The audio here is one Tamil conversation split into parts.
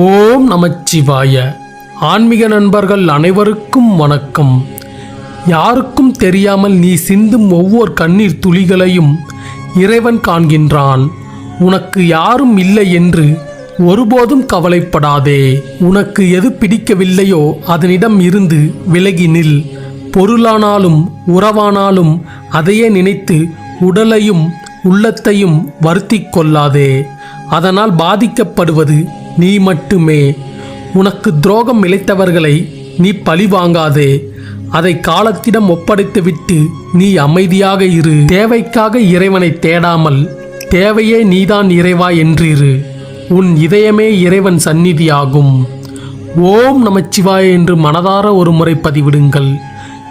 ஓம் நமச்சிவாய. ஆன்மீக நண்பர்கள் அனைவருக்கும் வணக்கம். யாருக்கும் தெரியாமல் நீ சிந்தும் ஒவ்வொரு கண்ணீர் துளிகளையும் இறைவன் காண்கின்றான். உனக்கு யாரும் இல்லை என்று ஒருபோதும் கவலைப்படாதே. உனக்கு எது பிடிக்கவில்லையோ அதனிடம் இருந்து விலகி நில். பொருளானாலும் உறவானாலும் அதையே நினைத்து உடலையும் உள்ளத்தையும் வருத்திக் கொள்ளாதே. அதனால் பாதிக்கப்படுவது நீ மட்டுமே. உனக்கு துரோகம் இழைத்தவர்களை நீ பழி வாங்காதே. அதை காலத்திடம் ஒப்படைத்துவிட்டு நீ அமைதியாக இரு. தேவைக்காக இறைவனை தேடாமல் தேவையே நீதான் இறைவா என்றிரு. உன் இதயமே இறைவன் சந்நிதியாகும். ஓம் நமச்சிவாய என்று மனதார ஒரு முறை பதிவிடுங்கள்.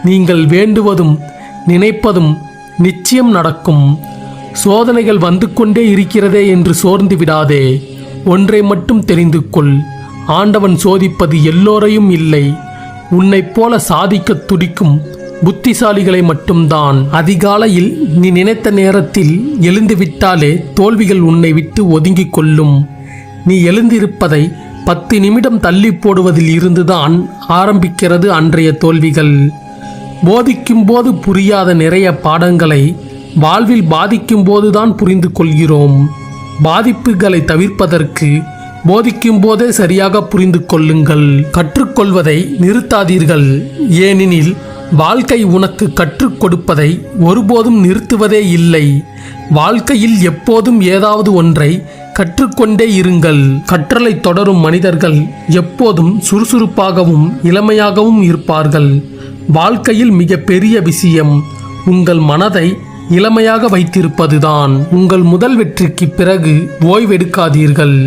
நீங்கள் வேண்டுவதும் நினைப்பதும் நிச்சயம் நடக்கும். சோதனைகள் வந்து கொண்டே இருக்கிறதே என்று சோர்ந்து விடாதே. ஒன்றை மட்டும் தெரிந்து கொள், ஆண்டவன் சோதிப்பது எல்லோரையும் இல்லை. உன்னைப் போல சாதிக்க துடிக்கும் புத்திசாலிகளை மட்டும்தான். அதிகாலையில் நீ நினைத்த நேரத்தில் எழுந்துவிட்டாலே தோல்விகள் உன்னை விட்டு ஒதுங்கிக் கொள்ளும். நீ எழுந்திருப்பதை 10 நிமிடம் தள்ளி போடுவதில் இருந்துதான் ஆரம்பிக்கிறது அன்றைய தோல்விகள். போதிக்கும் போது புரியாத நிறைய பாடங்களை வாழ்வில் பாதிக்கும் போதுதான் புரிந்து கொள்கிறோம். பாதிப்புகளை தவிர்ப்பதற்கு போதிக்கும் போதே சரியாக புரிந்து கொள்ளுங்கள். கற்றுக்கொள்வதை நிறுத்தாதீர்கள். ஏனெனில் வாழ்க்கை உனக்கு கற்றுக் கொடுப்பதை ஒருபோதும் நிறுத்துவதே இல்லை. வாழ்க்கையில் எப்போதும் ஏதாவது ஒன்றை கற்றுக்கொண்டே இருங்கள். கற்றலை தொடரும் மனிதர்கள் எப்போதும் சுறுசுறுப்பாகவும் இளமையாகவும் இருப்பார்கள். வாழ்க்கையில் மிக பெரிய விஷயம் உங்கள் மனதை இளமையாக வைத்திருப்பதுதான். உங்கள் முதல் வெற்றிக்கு பிறகு ஓய்வெடுக்காதீர்கள்.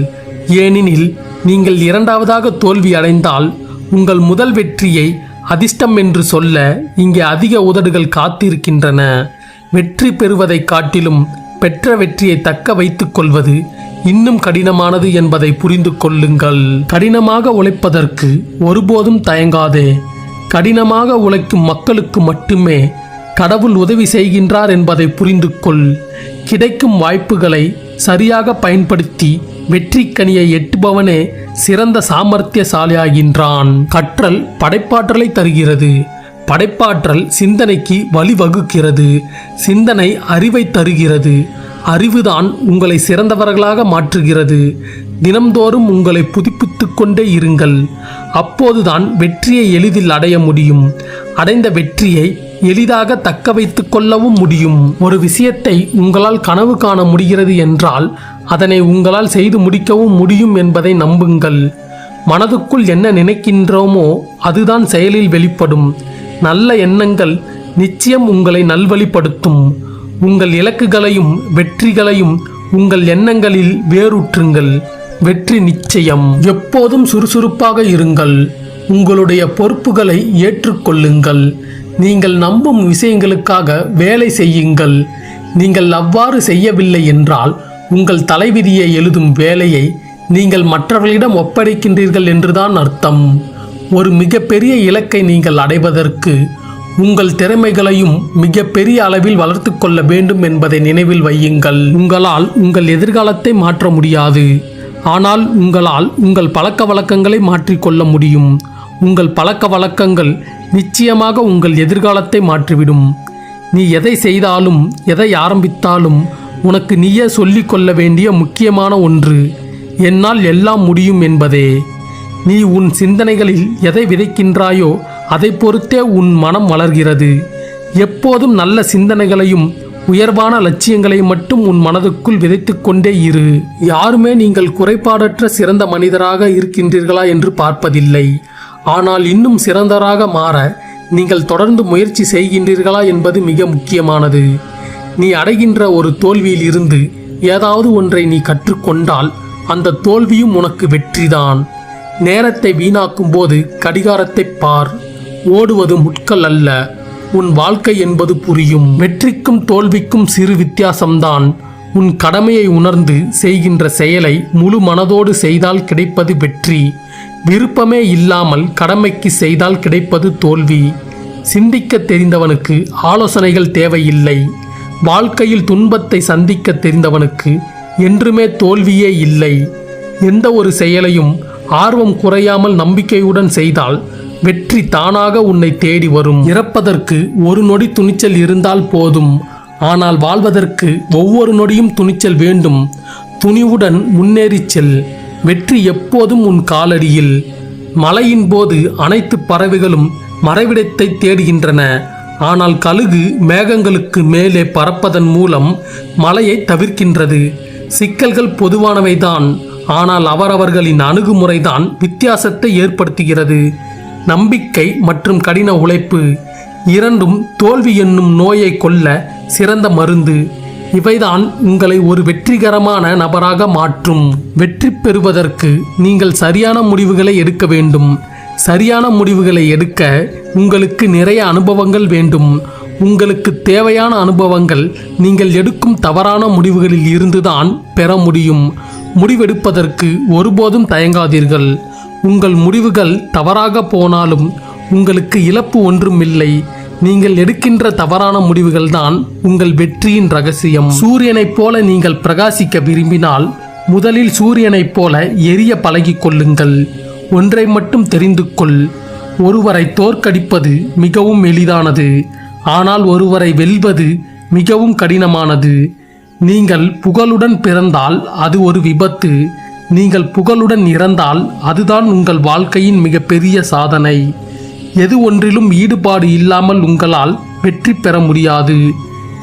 ஏனெனில் நீங்கள் இரண்டாவதாக தோல்வி அடைந்தால் உங்கள் முதல் வெற்றியை அதிர்ஷ்டம் என்று சொல்ல இங்கே அதிக உதடுகள் காத்திருக்கின்றன. வெற்றி பெறுவதை காட்டிலும் பெற்ற வெற்றியை தக்க வைத்துக் கொள்வது இன்னும் கடினமானது என்பதை புரிந்து கொள்ளுங்கள். கடினமாக உழைப்பதற்கு ஒருபோதும் தயங்காதே. கடினமாக உழைக்கும் மக்களுக்கு மட்டுமே கடவுள் உதவி செய்கின்றார் என்பதை புரிந்து கொள். கிடைக்கும் வாய்ப்புகளை சரியாக பயன்படுத்தி வெற்றி கனியை எட்டுபவனே சிறந்த சாமர்த்தியசாலியாகின்றான். கற்றல் படைப்பாற்றலை தருகிறது. படைப்பாற்றல் சிந்தனைக்கு வழிவகுக்கிறது. சிந்தனை அறிவை தருகிறது. அறிவுதான் உங்களை சிறந்தவர்களாக மாற்றுகிறது. தினம்தோறும் உங்களை புதுப்பித்துக் கொண்டே இருங்கள். அப்போதுதான் வெற்றியை எளிதில் அடைய முடியும். அடைந்த வெற்றியை எளிதாக தக்க வைத்துக் கொள்ளவும் முடியும். ஒரு விஷயத்தை உங்களால் கனவு காண முடிகிறது என்றால் அதனை உங்களால் செய்து முடிக்கவும் முடியும் என்பதை நம்புங்கள். மனதுக்குள் என்ன நினைக்கின்றோமோ அதுதான் செயலில் வெளிப்படும். நல்ல எண்ணங்கள் நிச்சயம் உங்களை நல்வழிப்படுத்தும். உங்கள் இலக்குகளையும் வெற்றிகளையும் உங்கள் எண்ணங்களில் வேரூற்றுங்கள். வெற்றி நிச்சயம். எப்போதும் சுறுசுறுப்பாக இருங்கள். உங்களுடைய பொறுப்புகளை ஏற்றுக்கொள்ளுங்கள். நீங்கள் நம்பும் விஷயங்களுக்காக வேலை செய்யுங்கள். நீங்கள் அவ்வாறு செய்யவில்லை என்றால் உங்கள் தலைவிதியை எழுதும் வேலையை நீங்கள் மற்றவர்களிடம் ஒப்படைக்கின்றீர்கள் என்றுதான் அர்த்தம். ஒரு மிகப்பெரிய இலக்கை நீங்கள் அடைவதற்கு உங்கள் திறமைகளையும் மிக பெரிய அளவில் வளர்த்து கொள்ள வேண்டும் என்பதை நினைவில் வையுங்கள். உங்களால் உங்கள் எதிர்காலத்தை மாற்ற முடியாது. ஆனால் உங்களால் உங்கள் பழக்க வழக்கங்களை மாற்றிக்கொள்ள முடியும். உங்கள் பழக்க வழக்கங்கள் நிச்சயமாக உங்கள் எதிர்காலத்தை மாற்றிவிடும். நீ எதை செய்தாலும் எதை ஆரம்பித்தாலும் உனக்கு நீயே சொல்லிக் கொள்ள வேண்டிய முக்கியமான ஒன்று என்னால் எல்லாம் முடியும் என்பதே. நீ உன் சிந்தனைகளில் எதை விதைக்கின்றாயோ அதை பொறுத்தே உன் மனம் வளர்கிறது. எப்போதும் நல்ல சிந்தனைகளையும் உயர்வான லட்சியங்களை மட்டும் உன் மனதுக்குள் விதைத்து கொண்டே இரு. யாருமே நீங்கள் குறைபாடற்ற சிறந்த மனிதராக இருக்கின்றீர்களா என்று பார்ப்பதில்லை. ஆனால் இன்னும் சிறந்தராக மாற நீங்கள் தொடர்ந்து முயற்சி செய்கின்றீர்களா என்பது மிக முக்கியமானது. நீ அடைகின்ற ஒரு தோல்வியில் இருந்து ஏதாவது ஒன்றை நீ கற்றுக்கொண்டால் அந்த தோல்வியும் உனக்கு வெற்றிதான். நேரத்தை வீணாக்கும் போது கடிகாரத்தை பார். ஓடுவது முட்கள் அல்ல, உன் வாழ்க்கை என்பது புரியும். வெற்றிக்கும் தோல்விக்கும் சிறு வித்தியாசம்தான். உன் கடமையை உணர்ந்து செய்கின்ற செயலை முழு மனதோடு செய்தால் கிடைப்பது வெற்றி. விருப்பமே இல்லாமல் கடமைக்கு செய்தால் கிடைப்பது தோல்வி. சிந்திக்க தெரிந்தவனுக்கு ஆலோசனைகள் தேவையில்லை. வாழ்க்கையில் துன்பத்தை சந்திக்க தெரிந்தவனுக்கு என்றுமே தோல்வியே இல்லை. எந்த ஒரு செயலையும் ஆர்வம் குறையாமல் நம்பிக்கையுடன் செய்தால் வெற்றி தானாக உன்னை தேடி வரும். இறப்பதற்கு ஒரு நொடி துணிச்சல் இருந்தால் போதும், ஆனால் வாழ்வதற்கு ஒவ்வொரு நொடியும் துணிச்சல் வேண்டும். துணிவுடன் முன்னேறிச் செல். வெற்றி எப்போதும் உன் காலடியில். மழையின் போது அனைத்து பறவைகளும் மறைவிடத்தை தேடுகின்றன. ஆனால் கழுகு மேகங்களுக்கு மேலே பறப்பதன் மூலம் மழையை தவிர்க்கின்றது. சிக்கல்கள் பொதுவானவைதான், ஆனால் அவரவர்களின் அணுகுமுறைதான் வித்தியாசத்தை ஏற்படுத்துகிறது. நம்பிக்கை மற்றும் கடின உழைப்பு இரண்டும் தோல்வி என்னும் நோயை கொல்ல சிறந்த மருந்து. இவைதான் உங்களை ஒரு வெற்றிகரமான நபராக மாற்றும். வெற்றி பெறுவதற்கு நீங்கள் சரியான முடிவுகளை எடுக்க வேண்டும். சரியான முடிவுகளை எடுக்க உங்களுக்கு நிறைய அனுபவங்கள் வேண்டும். உங்களுக்கு தேவையான அனுபவங்கள் நீங்கள் எடுக்கும் தவறான முடிவுகளில் இருந்துதான் பெற முடியும். முடிவெடுப்பதற்கு ஒருபோதும் தயங்காதீர்கள். உங்கள் முடிவுகள் தவறாக போனாலும் உங்களுக்கு இழப்பு ஒன்றுமில்லை. நீங்கள் எடுக்கின்ற தவறான முடிவுகள்தான் உங்கள் வெற்றியின் ரகசியம். சூரியனைப் போல நீங்கள் பிரகாசிக்க விரும்பினால் முதலில் சூரியனைப் போல எரிய பழகிக் கொள்ளுங்கள். ஒன்றை மட்டும் தெரிந்து கொள், ஒருவரை தோற்கடிப்பது மிகவும் எளிதானது, ஆனால் ஒருவரை வெல்வது மிகவும் கடினமானது. நீங்கள் புகழுடன் பிறந்தால் அது ஒரு விபத்து. நீங்கள் புகழுடன் இறந்தால் அதுதான் உங்கள் வாழ்க்கையின் மிகப்பெரிய சாதனை. எது ஒன்றிலும் ஈடுபாடு இல்லாமல் உங்களால் வெற்றி பெற முடியாது.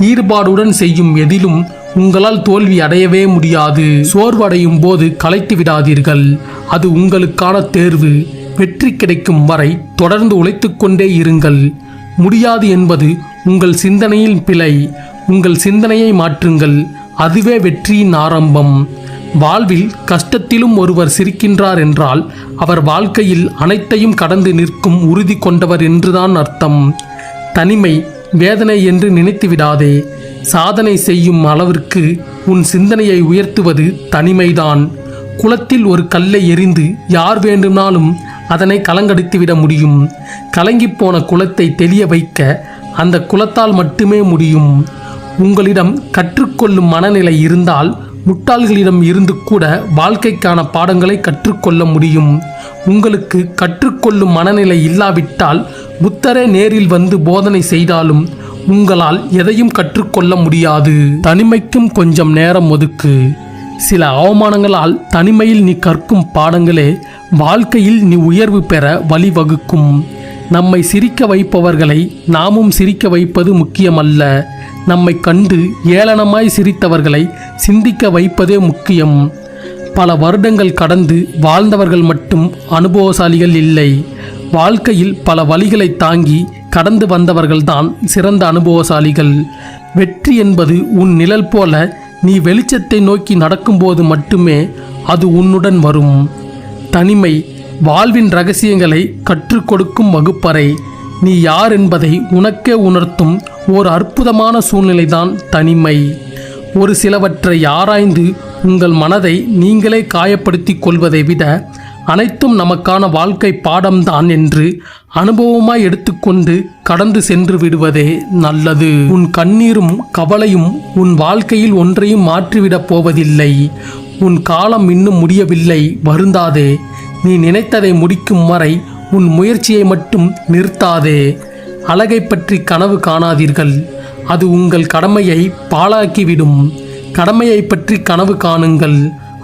ஈடுபாடுடன் செய்யும் எதிலும் உங்களால் தோல்வி அடையவே முடியாது. சோர்வடையும் போது களைத்து விடாதீர்கள். அது உங்களுக்கான தேர்வு. வெற்றி கிடைக்கும் வரை தொடர்ந்து உழைத்துக்கொண்டே இருங்கள். முடியாது என்பது உங்கள் சிந்தனையின் பிழை. உங்கள் சிந்தனையை மாற்றுங்கள். அதுவே வெற்றியின் ஆரம்பம். வாழ்வில் கஷ்டத்திலும் ஒருவர் சிரிக்கின்றார் என்றால் அவர் வாழ்க்கையில் அனைத்தையும் கடந்து நிற்கும் உறுதி கொண்டவர் என்றுதான் அர்த்தம். தனிமை வேதனை என்று நினைத்து விடாதே. சாதனை செய்யும் அளவிற்கு உன் சிந்தனையை உயர்த்துவது தனிமைதான். குளத்தில் ஒரு கல்லை எறிந்து யார் வேண்டுமானாலும் அதனை கலங்கடித்துவிட முடியும். கலங்கிப்போன குளத்தை தெளிய வைக்க அந்த குளத்தால் மட்டுமே முடியும். உங்களிடம் கற்றுக்கொள்ளும் மனநிலை இருந்தால் முட்டாள்களிடம் இருந்து கூட வாழ்க்கைக்கான பாடங்களை கற்றுக்கொள்ள முடியும். உங்களுக்கு கற்றுக்கொள்ளும் மனநிலை இல்லாவிட்டால் புத்தரே நேரில் வந்து போதனை செய்தாலும் உங்களால் எதையும் கற்றுக்கொள்ள முடியாது. தனிமைக்கும் கொஞ்சம் நேரம் ஒதுக்கு. சில அவமானங்களால் தனிமையில் நீ கற்கும் பாடங்களே வாழ்க்கையில் நீ உயர்வு பெற வழிவகுக்கும். நம்மை சிரிக்க வைப்பவர்களை நாமும் சிரிக்க வைப்பது முக்கியமல்ல. நம்மை கண்டு ஏளனமாய் சிரித்தவர்களை சிந்திக்க வைப்பதே முக்கியம். பல வருடங்கள் கடந்து வாழ்ந்தவர்கள் மட்டும் அனுபவசாலிகள் இல்லை. வாழ்க்கையில் பல வழிகளை தாங்கி கடந்து வந்தவர்கள்தான் சிறந்த அனுபவசாலிகள். வெற்றி என்பது உன் நிழல் போல நீ வெளிச்சத்தை நோக்கி நடக்கும்போது மட்டுமே அது உன்னுடன் வரும். தனிமை வாழ்வின் ரகசியங்களை கற்றுக் கொடுக்கும் வகுப்பறை. நீ யார் என்பதை உனக்கே உணர்த்தும் ஒரு அற்புதமான சூழ்நிலைதான் தனிமை. ஒரு சிலவற்றை ஆராய்ந்து உங்கள் மனதை நீங்களே காயப்படுத்திக் கொள்வதை விட அனைத்தும் நமக்கான வாழ்க்கை பாடம்தான் என்று அனுபவமாய் எடுத்துக்கொண்டு கடந்து சென்று விடுவதே நல்லது. உன் கண்ணீரும் கவலையும் உன் வாழ்க்கையில் ஒன்றையும் மாற்றிவிடப் போவதில்லை. உன் காலம் இன்னும் முடியவில்லை, வருந்தாதே. நீ நினைத்ததை முடிக்கும் வரை உன் முயற்சியை மட்டும் நிறுத்தாதே. அழகை பற்றி கனவு காணாதீர்கள், அது உங்கள் கடமையை பாழாக்கிவிடும். கடமையை பற்றி கனவு காணுங்கள்,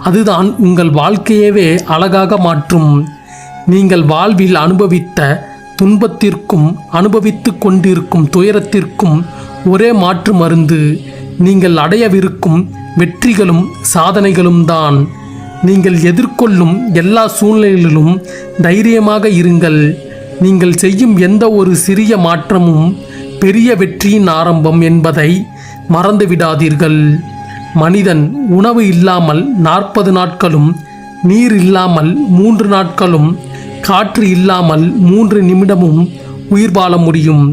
அதுதான் உங்கள் வாழ்க்கையவே அழகாக மாற்றும். நீங்கள் வாழ்வில் அனுபவித்த துன்பத்திற்கும் அனுபவித்து கொண்டிருக்கும் துயரத்திற்கும் ஒரே மாற்று மருந்து நீங்கள் அடையவிருக்கும் வெற்றிகளும் சாதனைகளும் தான். நீங்கள் எதிர்கொள்ளும் எல்லா சூழ்நிலைகளிலும் தைரியமாக இருங்கள். நீங்கள் செய்யும் எந்த ஒரு சிறிய மாற்றமும் பெரிய வெற்றியின் ஆரம்பம் என்பதை மறந்துவிடாதீர்கள். மனிதன் உணவு இல்லாமல் 40 நாட்களும், நீர் இல்லாமல் 3 நாட்களும், காற்று இல்லாமல் 3 நிமிடமும் உயிர் வாழ முடியும்.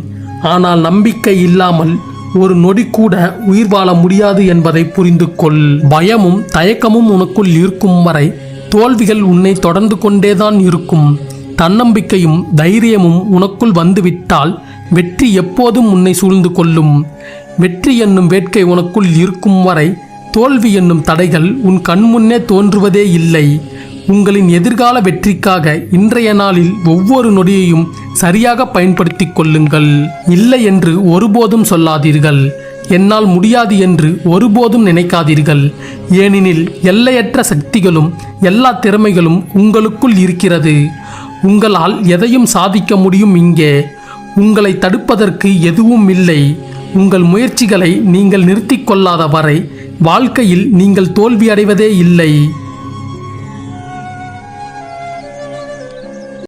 ஆனால் நம்பிக்கை இல்லாமல் ஒரு நொடி கூட உயிர் வாழ முடியாது என்பதை புரிந்து கொள். பயமும் தயக்கமும் உனக்குள் இருக்கும் வரை தோல்விகள் உன்னை தொடர்ந்து கொண்டேதான் இருக்கும். தன்னம்பிக்கையும் தைரியமும் உனக்குள் வந்துவிட்டால் வெற்றி எப்போதும் உன்னை சூழ்ந்து கொள்ளும். வெற்றி என்னும் வேட்கை உனக்குள் இருக்கும் வரை தோல்வி என்னும் தடைகள் உன் கண்முன்னே தோன்றுவதே இல்லை. உங்களின் எதிர்கால வெற்றிக்காக இன்றைய நாளில் ஒவ்வொரு நொடியையும் சரியாக பயன்படுத்திக் கொள்ளுங்கள். இல்லை என்று ஒருபோதும் சொல்லாதீர்கள். என்னால் முடியாது என்று ஒருபோதும் நினைக்காதீர்கள். ஏனெனில் எல்லையற்ற சக்திகளும் எல்லா திறமைகளும் உங்களுக்குள் இருக்கிறது. உங்களால் எதையும் சாதிக்க முடியும். இங்கே உங்களை தடுப்பதற்கு எதுவும் இல்லை. உங்கள் முயற்சிகளை நீங்கள் நிறுத்திக் கொள்ளாத வரை வாழ்க்கையில் நீங்கள் தோல்வியடைவதே இல்லை.